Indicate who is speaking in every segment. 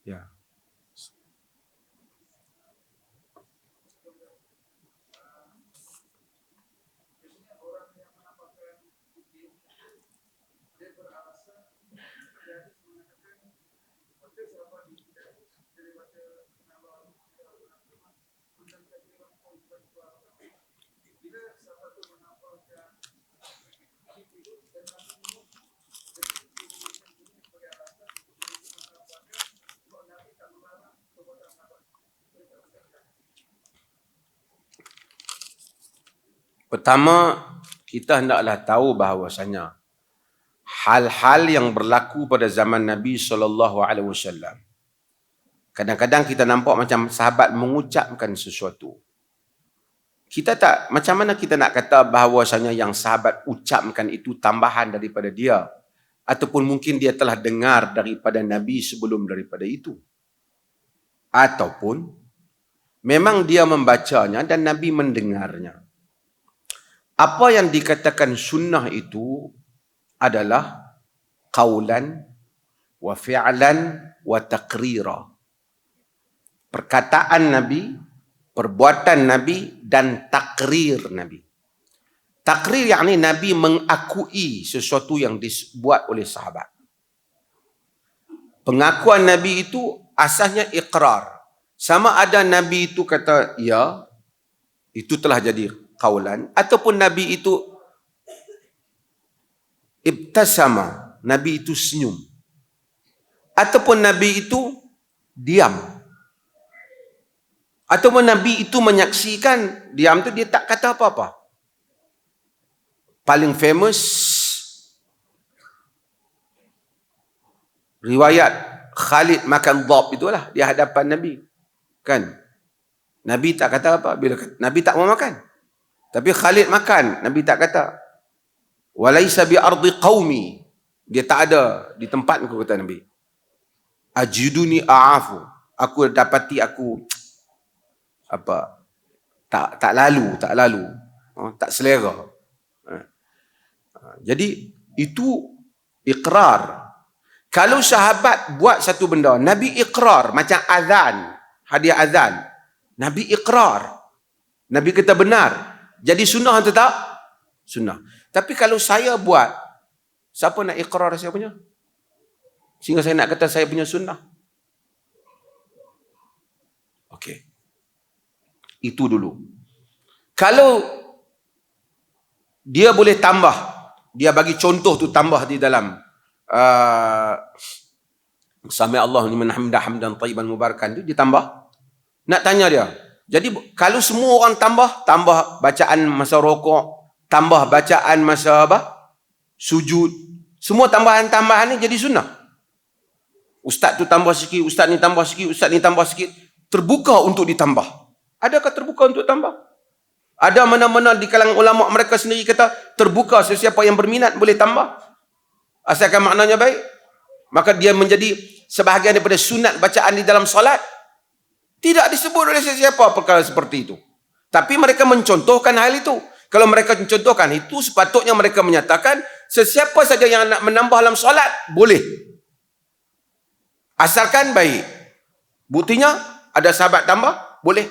Speaker 1: Ya. Pertama, kita hendaklah tahu bahawasanya hal-hal yang berlaku pada zaman Nabi SAW, kadang-kadang kita nampak macam sahabat mengucapkan sesuatu. Kita tak, macam mana kita nak kata bahawasanya yang sahabat ucapkan itu tambahan daripada dia, ataupun mungkin dia telah dengar daripada Nabi sebelum daripada itu, ataupun memang dia membacanya dan Nabi mendengarnya. Apa yang dikatakan sunnah itu adalah qaulan wa fi'lan wa taqrira. Perkataan Nabi, perbuatan Nabi dan takrir Nabi. Takrir yakni Nabi mengakui sesuatu yang dibuat oleh sahabat. Pengakuan Nabi itu asasnya iqrar. Sama ada Nabi itu kata ya, itu telah jadi qaulan, ataupun Nabi itu ibtasama, Nabi itu senyum, ataupun Nabi itu diam, ataupun Nabi itu menyaksikan, diam tu dia tak kata apa-apa. Paling famous riwayat Khalid makan dhab itulah di hadapan Nabi, kan? Nabi tak kata apa, bila Nabi tak mau makan, tapi Khalid makan, Nabi tak kata. Walaisa bi ardi qaumi, dia tak ada di tempatku, kata Nabi. Ajiduni a'afu, aku dapati aku apa, tak lalu, tak selera. Jadi itu iqrar. Kalau sahabat buat satu benda, Nabi iqrar, macam azan, hadiah azan, Nabi iqrar, Nabi kata benar, jadi sunnah atau tak? Sunnah. Tapi kalau saya buat, siapa nak iqrar saya punya? Sehingga saya nak kata saya punya sunnah. Okey. Itu dulu. Kalau dia boleh tambah, dia bagi contoh tu tambah di dalam Sami Allah liman hamdah hamdan tayyiban mubarakan tu ditambah. Nak tanya dia. Jadi kalau semua orang tambah bacaan masa rokok, tambah bacaan masa apa? Sujud. Semua tambahan-tambahan ni jadi sunnah. Ustaz tu tambah sikit, ustaz ni tambah sikit, ustaz ni tambah sikit. Terbuka untuk ditambah. Adakah terbuka untuk tambah? Ada mana-mana di kalangan ulama mereka sendiri kata terbuka, sesiapa yang berminat boleh tambah. Asalkan maknanya baik. Maka dia menjadi sebahagian daripada sunat bacaan di dalam solat. Tidak disebut oleh sesiapa perkara seperti itu. Tapi mereka mencontohkan hal itu. Kalau mereka mencontohkan itu, sepatutnya mereka menyatakan sesiapa saja yang nak menambah dalam solat, boleh. Asalkan baik. Buktinya, ada sahabat tambah, boleh.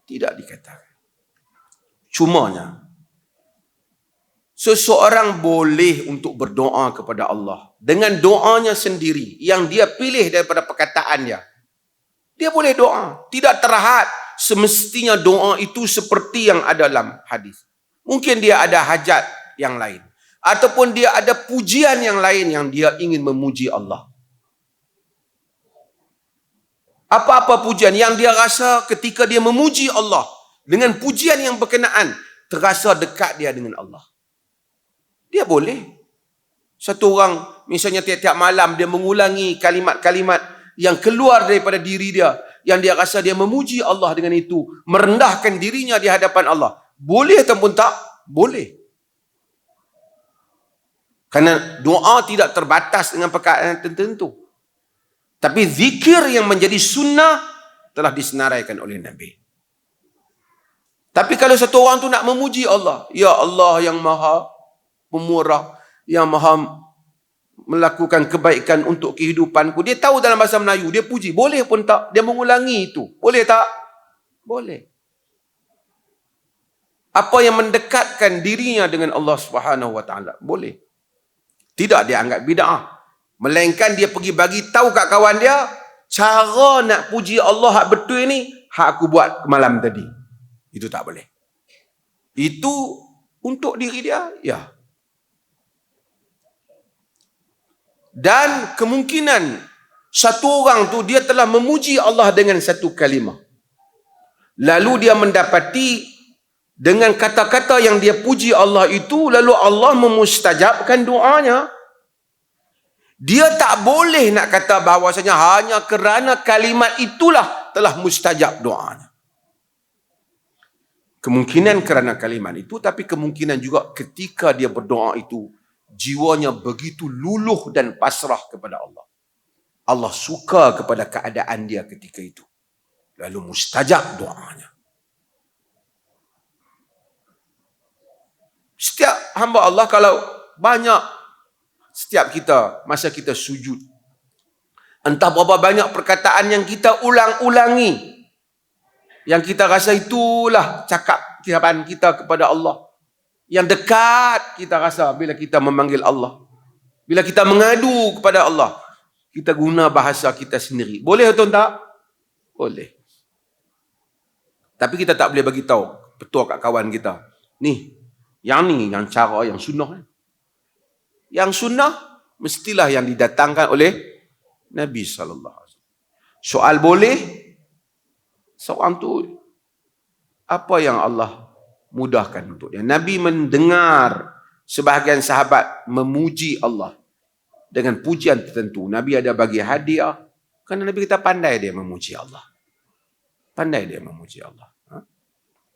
Speaker 1: Tidak dikatakan. Cumanya, seseorang boleh untuk berdoa kepada Allah dengan doanya sendiri yang dia pilih daripada perkataan dia. Dia boleh doa. Tidak terhad semestinya doa itu seperti yang ada dalam hadis. Mungkin dia ada hajat yang lain. Ataupun dia ada pujian yang lain yang dia ingin memuji Allah. Apa-apa pujian yang dia rasa ketika dia memuji Allah, dengan pujian yang berkenaan, terasa dekat dia dengan Allah. Dia boleh. Satu orang, misalnya tiap-tiap malam, dia mengulangi kalimat-kalimat yang keluar daripada diri dia, yang dia rasa dia memuji Allah dengan itu, merendahkan dirinya di hadapan Allah. Boleh ataupun tak? Boleh. Kerana doa tidak terbatas dengan perkataan tertentu. Tapi zikir yang menjadi sunnah telah disenaraikan oleh Nabi. Tapi kalau satu orang tu nak memuji Allah, ya Allah yang maha pemurah, yang maha melakukan kebaikan untuk kehidupanku. Dia tahu dalam bahasa Melayu, dia puji. Boleh pun tak? Dia mengulangi itu. Boleh tak? Boleh. Apa yang mendekatkan dirinya dengan Allah Subhanahu Wa Taala? Boleh. Tidak dia anggap bid'ah. Melainkan dia pergi bagi tahu kat kawan dia, cara nak puji Allah hak betul ni, hak aku buat malam tadi. Itu tak boleh. Itu untuk diri dia, ya. Dan kemungkinan satu orang tu dia telah memuji Allah dengan satu kalimah. Lalu dia mendapati dengan kata-kata yang dia puji Allah itu, lalu Allah memustajabkan doanya. Dia tak boleh nak kata bahawasanya hanya kerana kalimat itulah telah mustajab doanya. Kemungkinan kerana kalimat itu, tapi kemungkinan juga ketika dia berdoa itu, jiwanya begitu luluh dan pasrah kepada Allah. Allah suka kepada keadaan dia ketika itu. Lalu mustajab doanya. Setiap hamba Allah, kalau banyak, setiap kita, masa kita sujud, entah berapa banyak perkataan yang kita ulang-ulangi, yang kita rasa itulah cakapan kita kepada Allah. Yang dekat kita rasa bila kita memanggil Allah. Bila kita mengadu kepada Allah, kita guna bahasa kita sendiri. Boleh atau tak? Boleh. Tapi kita tak boleh bagi tahu betul kat kawan kita. Ni yang cara yang sunnah. Yang sunnah mestilah yang didatangkan oleh Nabi SAW. Soal boleh, seorang tu apa yang Allah mudahkan untuk dia. Nabi mendengar sebahagian sahabat memuji Allah dengan pujian tertentu. Nabi ada bagi hadiah kerana Nabi kita pandai dia memuji Allah. Pandai dia memuji Allah.